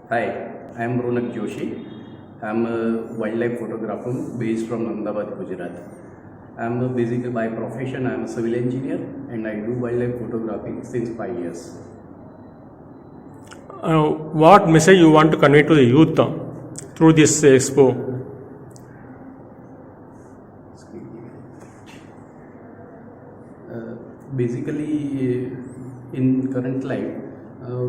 Hi, I am Ronak Joshi. I am a wildlife photographer based from Ahmedabad, Gujarat. I am basically by profession I am a civil engineer and I do wildlife photography since 5 years. What message you want to convey to the youth through this expo? Basically, in current life,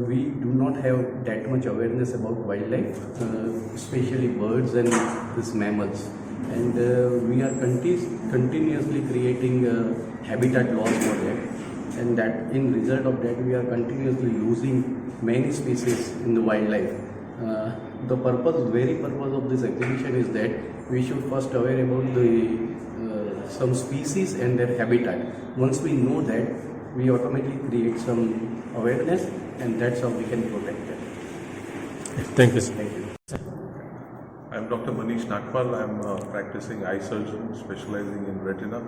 we do not have that much awareness about wildlife, especially birds and these mammals. And we are continuously creating habitat loss for them. And that in result of that, we are continuously losing many species in the wildlife. The very purpose of this exhibition is that we should first aware about the some species and their habitat. Once we know that, we automatically create some awareness, and that's how we can protect them. Thank you, sir. Thank you. I'm Dr. Manish Nagpal. I'm a practicing eye surgeon specializing in retina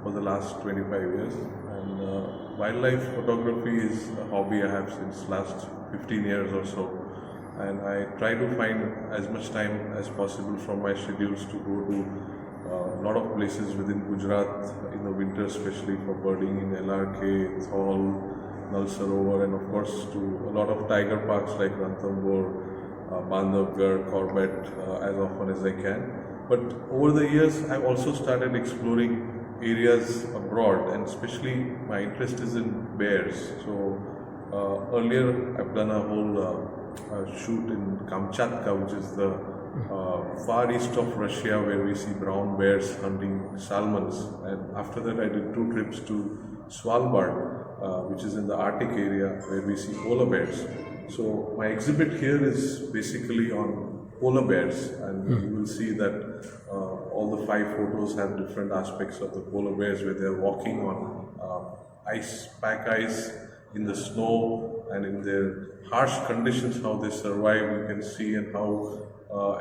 for the last 25 years. And wildlife photography is a hobby I have since last 15 years or so. And I try to find as much time as possible from my schedules to go to a lot of places within Gujarat in the winter, especially for birding in LRK, Thol, Nal Sarovar, and of course to a lot of tiger parks like Ranthambore, Bandhavgarh, Corbett as often as I can. But over the years, I've also started exploring areas abroad, and especially my interest is in bears. So earlier, I've done a whole shoot in Kamchatka, which is the far east of Russia, where we see brown bears hunting salmons. And after that, I did 2 trips to Svalbard, which is in the Arctic area, where we see polar bears. So my exhibit here is basically on polar bears, and you will see that all the 5 photos have different aspects of the polar bears, where they are walking on pack ice in the snow, and in their harsh conditions, how they survive. You can see and how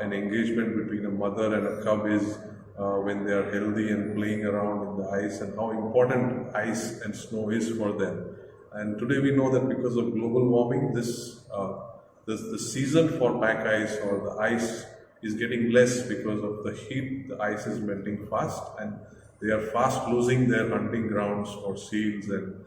an engagement between a mother and a cub is when they are healthy and playing around in the ice, and how important ice and snow is for them. And today we know that because of global warming, the season for pack ice or the ice is getting less because of the heat. The ice is melting fast, and they are fast losing their hunting grounds for seals and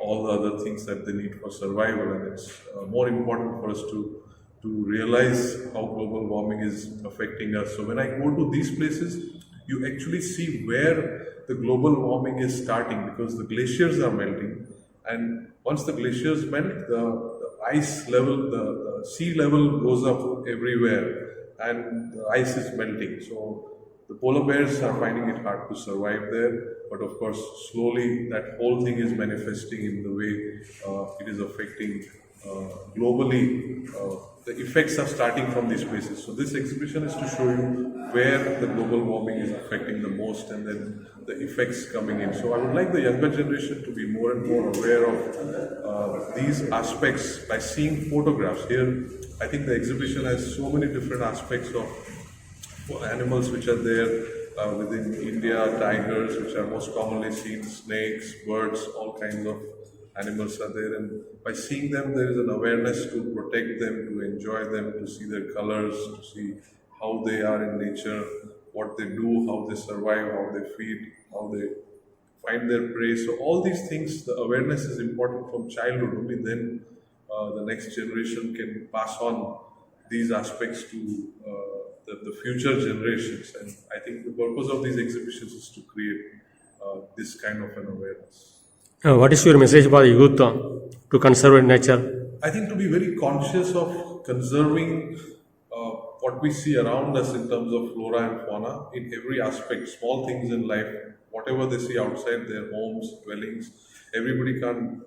all the other things that they need for survival. And it's more important for us to realize how global warming is affecting us. So when I go to these places, you actually see where the global warming is starting, because the glaciers are melting, and once the glaciers melt, the ice level, the sea level goes up everywhere, and the ice is melting. So the polar bears are finding it hard to survive there, but of course slowly that whole thing is manifesting in the way it is affecting globally. The effects are starting from these places. So this exhibition is to show you where the global warming is affecting the most, and then the effects coming in. So I would like the younger generation to be more and more aware of these aspects by seeing photographs. Here, I think the exhibition has so many different aspects of animals which are there within India, tigers, which are most commonly seen, snakes, birds, all kinds of animals are there, and by seeing them there is an awareness to protect them, to enjoy them, to see their colors, to see how they are in nature, what they do, how they survive, how they feed, how they find their prey. So all these things, the awareness is important from childhood. Only then the next generation can pass on these aspects to the future generations. And I think the purpose of these exhibitions is to create this kind of an awareness. What is your message for the youth to conserve nature? I think to be very conscious of conserving what we see around us in terms of flora and fauna in every aspect, small things in life, whatever they see outside their homes, dwellings. Everybody can't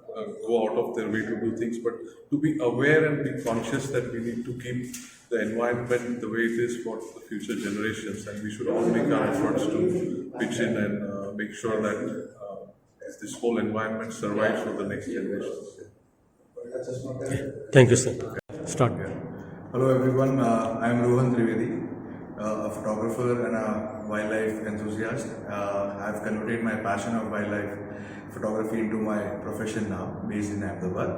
go out of their way to do things, but to be aware and be conscious that we need to keep the environment the way it is for the future generations, and we should all make our efforts to pitch in and make sure that this whole environment survives for the next generations. Thank you, sir. Start. Hello everyone, I am Rohan Trivedi, a photographer and a wildlife enthusiast. I have converted my passion of wildlife photography into my profession now, based in Ahmedabad.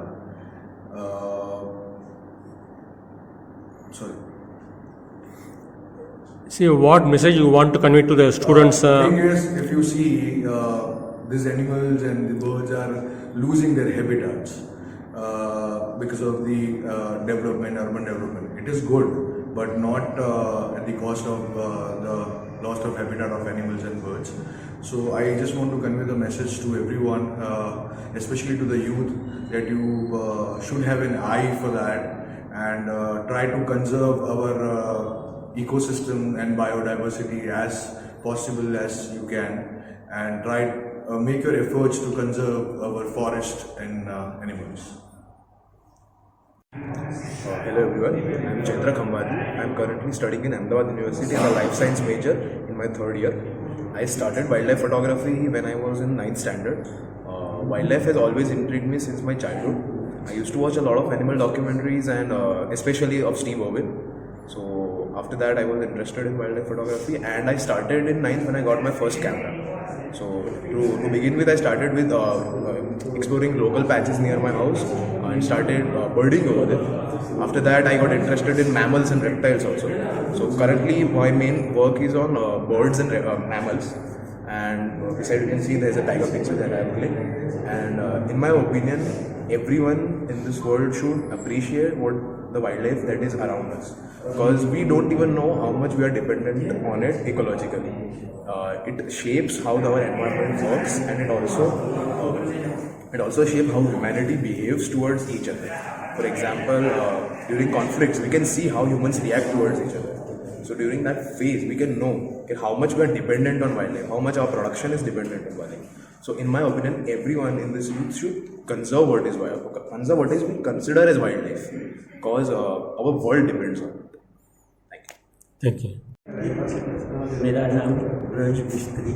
sorry. See, what message you want to convey to the students? Thing is, if you see, these animals and the birds are losing their habitats because of the urban development. It is good, but not at the cost of the loss of habitat of animals and birds. So I just want to convey the message to everyone, especially to the youth, that you should have an eye for that and try to conserve our ecosystem and biodiversity as possible as you can, and try make your efforts to conserve our forest and animals. Hello everyone, I am Chandra Khambani. I am currently studying in Ahmedabad University as a life science major in my third year. I started wildlife photography when I was in 9th standard. Wildlife has always intrigued me since my childhood. I used to watch a lot of animal documentaries and especially of Steve Irwin. So after that I was interested in wildlife photography, and I started in 9th when I got my first camera. So to begin with, I started with exploring local patches near my house and started birding over there. After that I got interested in mammals and reptiles also. So currently my main work is on birds and mammals, and beside you can see there is a tiger picture that I have clicked. And in my opinion, everyone in this world should appreciate what the wildlife that is around us, because we don't even know how much we are dependent on it ecologically. It shapes how our environment works, and it also shapes how humanity behaves towards each other. For example, during conflicts, we can see how humans react towards each other. So during that phase, we can know how much we are dependent on wildlife, how much our production is dependent on wildlife. So in my opinion, everyone in this youth should conserve what is we consider as wildlife, because our world depends on it. Thank you. मेरा नाम ब्रज मिस्त्री,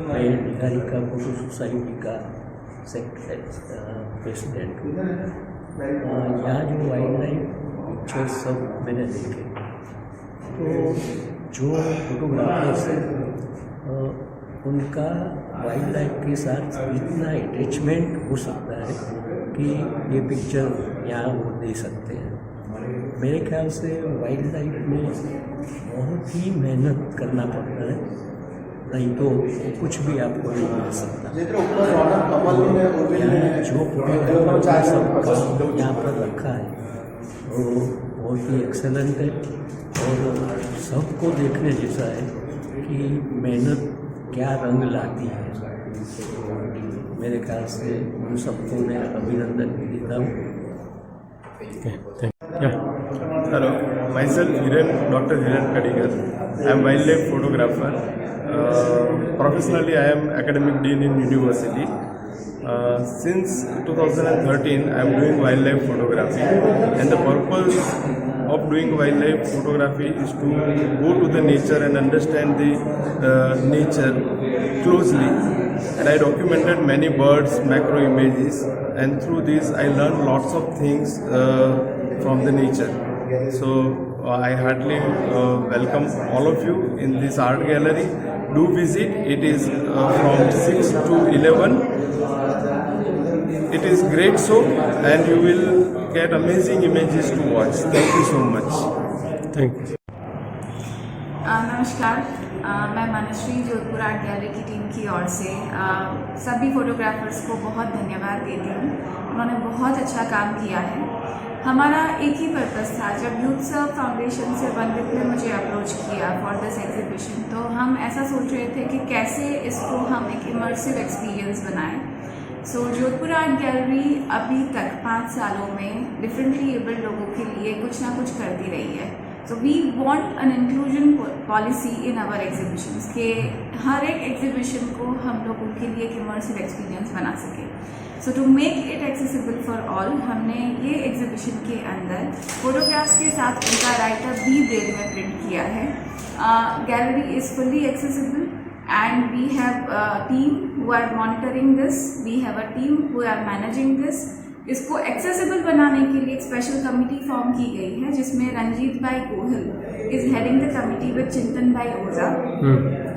मैं Niharika photo society का president हूँ। यहाँ जो wild life pictures सब मैंने देखे, तो जो फोटोग्राफर्स हैं उनका वाइल्ड लाइफ के साथ इतना अटैचमेंट हो सकता है कि ये पिक्चर यहाँ वो दे सकते हैं। मेरे ख्याल से वाइल्ड लाइफ में बहुत ही मेहनत करना पड़ता है, नहीं तो कुछ भी आपको नहीं मिल सकता। यहाँ जो सब यहाँ पर रखा है वो बहुत ही एक्सेलेंट है और सबको देखने जैसा है कि मेहनत क्या रंग लाती है। मेरे ख्याल से उन सबको मैं अभिनंदन देता हूँ। Hello, myself Dr. Hiren Kadigar. I am wildlife photographer. Professionally, I am academic dean in university. Since 2013, I am doing wildlife photography, and the purpose of doing wildlife photography is to go to the nature and understand the nature closely. And I documented many birds, macro images, and through this I learned lots of things from the nature. So I heartily welcome all of you in this art gallery. Do visit. It is from 6 to 11. It is great show, and you will get amazing images to watch. Thank you so much. Thank you. नमस्कार, मैं Manashree Jodhpur art gallery की team की ओर से सभी photographers को बहुत धन्यवाद देती हूँ। उन्होंने बहुत अच्छा काम किया है। हमारा एक ही पर्पस था, जब यूथ सर्व फाउंडेशन से वंदित ने मुझे अप्रोच किया फॉर दिस एग्जीबिशन, तो हम ऐसा सोच रहे थे कि कैसे इसको हम एक इमर्सिव एक्सपीरियंस बनाएं। सो जोधपुर आर्ट गैलरी अभी तक 5 सालों में डिफरेंटली एबल्ड लोगों के लिए कुछ ना कुछ करती रही है। So we want an inclusion policy in our exhibitions के हर एक एग्जीबिशन को हम लोग उनके लिए एक इमर्सिव एक्सपीरियंस बना सके। So to make it accessible for all, हमने ये एग्जीबिशन के अंदर फोटोग्राफ्स के साथ उनका राइटअप भी ब्रेल में प्रिंट किया है। Gallery is fully accessible and we have a team who are monitoring this, we have a team who are managing this. इसको एक्सेसिबल बनाने के लिए एक स्पेशल कमेटी फॉर्म की गई है जिसमें रंजीत भाई Gohil is heading the committee with चिंतन भाई ओझा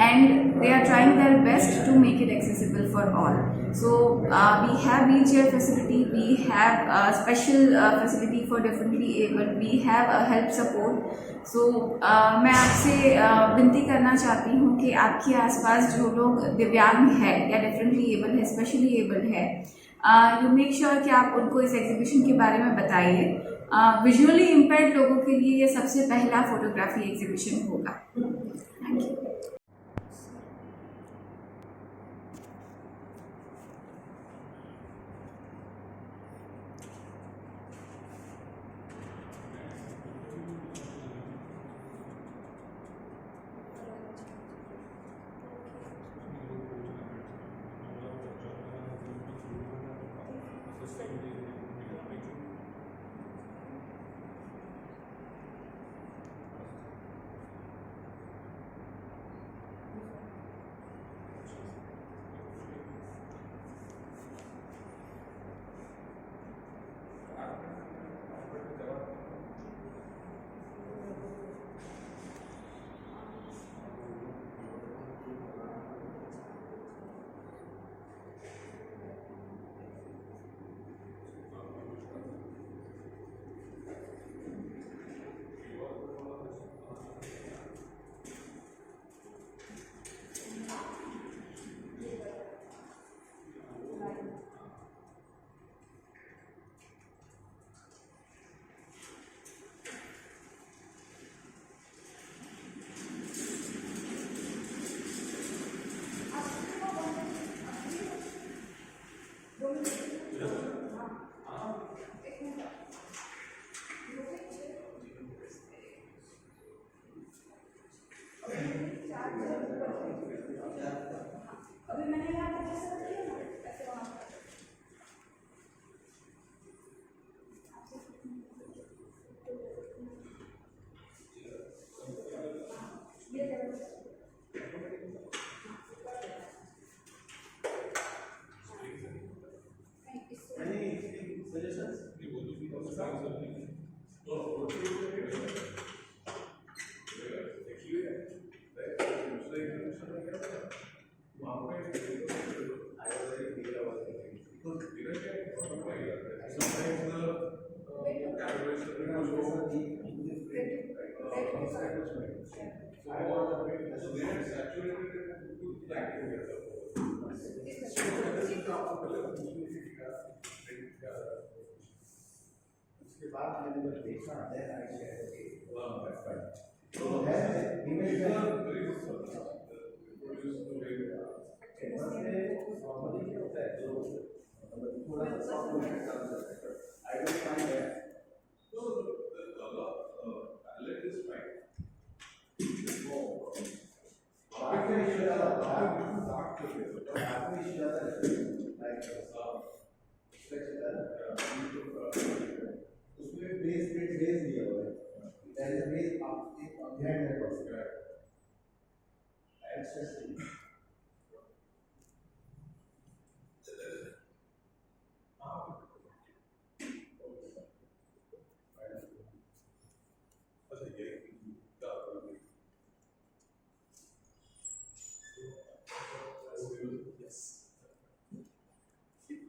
and they are trying their best to make it accessible for all. So we have wheelchair facility, we have a special facility for differently abled, we have a help support. So मैं आपसे विनती करना चाहती हूँ कि आपके आसपास जो लोग दिव्यांग है या डिफरेंटली एबल्ड है, स्पेशली एबल्ड है, यू मेक श्योर कि आप उनको इस एग्जीबिशन के बारे में बताइए. विजुअली इम्पेयर्ड लोगों के लिए ये सबसे पहला फोटोग्राफी एग्जीबिशन होगा. Thank you.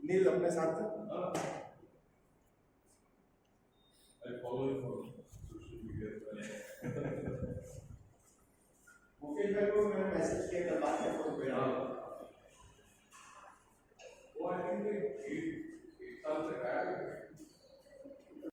नील अपने साथ I follow him on social media. Mukesh भाई को मैंने मैसेज किया था बात है फोन पे वो I think एक साल से आया है.